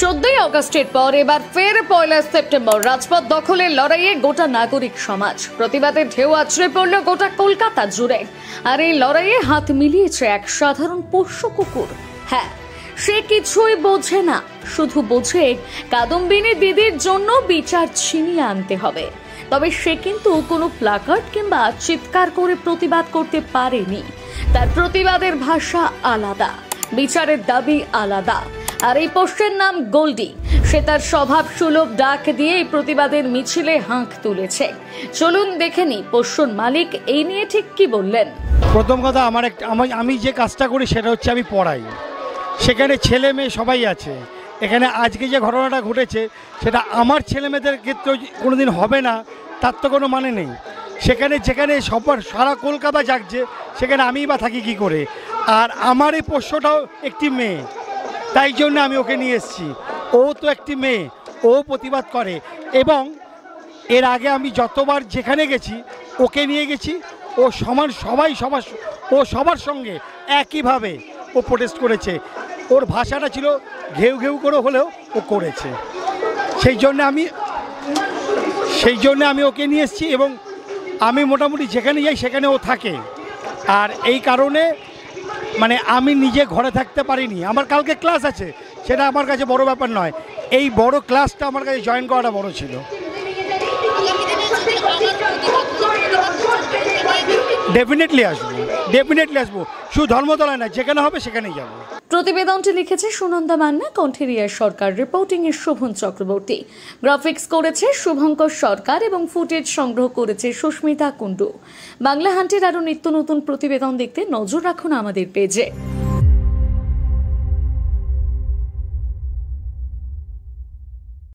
14ই আগস্টের পর এবার ফের 1 সেপ্টেম্বর রাজপথ দখলের লড়াইয়ে গোটা নাগরিক সমাজ। প্রতিবাদের ঢেউ আছড়ে পড়ল গোটা কলকাতা জুড়ে। আর এই লড়াইয়ে হাত মিলিয়েছে এক সাধারণ পোষ্য কুকুর। হ্যাঁ, সে কিছুই বোঝে না, শুধু বোঝে কাদম্বিনী দিদির জন্য বিচার ছিনিয়ে আনতে হবে। তবে সে কিন্তু কোনো প্লাকার্ড কিংবা চিৎকার করে প্রতিবাদ করতে পারেনি। তার প্রতিবাদের ভাষা আলাদা, বিচারের দাবি আলাদা। আর এই পোষ্যের নাম গোল্ডি। সে তার স্বভাব সুলভ ডাক দিয়ে এই প্রতিবাদের মিছিলে হাঁক তুলেছে। চলুন দেখে নি পোষ্যর মালিক এই নিয়ে ঠিক কি বললেন। প্রথম কথা, আমি যে কাজটা করি সেটা হচ্ছে আমি পড়াই। সেখানে ছেলে মেয়ে সবাই আছে। এখানে আজকে যে ঘটনাটা ঘটেছে সেটা আমার ছেলে মেয়েদের ক্ষেত্রে কোনোদিন হবে না, তার তো কোনো মানে নেই। যেখানে সারা কলকাতা জাগছে, সেখানে আমিই বা থাকি কী করে? আর আমার এই পোষ্যটাও একটি মেয়ে, তাই জন্য আমি ওকে নিয়ে এসেছি। ও তো একটি মেয়ে, ও প্রতিবাদ করে। এবং এর আগে আমি যতবার যেখানে গেছি ওকে নিয়ে গেছি। ও সবার সঙ্গে একইভাবে ও প্রোটেস্ট করেছে। ওর ভাষাটা ছিল ঘেউ ঘেউ করে হলেও ও করেছে। সেই জন্য আমি ওকে নিয়ে এসেছি এবং আমি মোটামুটি যেখানে যাই সেখানে ও থাকে। আর এই কারণে আমি নিজে ঘরে থাকতে পারিনি। আমার কালকে ক্লাস আছে, সেটা আমার কাছে বড় ব্যাপার নয়। এই বড় ক্লাসটা আমার কাছে জয়েন করাটা বড় ছিল। ডেফিনেটলি আসবো। শুধু ধর্মতলায় না, যেখানে হবে সেখানেই যাবো। প্রতিবেদনটি লিখেছে সুনন্দা মান্না, কণ্ঠে রিয়া সরকার, রিপোর্টিং এর শোভন চক্রবর্তী, গ্রাফিক্স করেছে শুভঙ্কর সরকার এবং ফুটেজ সংগ্রহ করেছে সুস্মিতা কুন্ডু। বাংলা হান্টের আরো নিত্য নতুন প্রতিবেদন দেখতে নজর রাখুন আমাদের পেজে।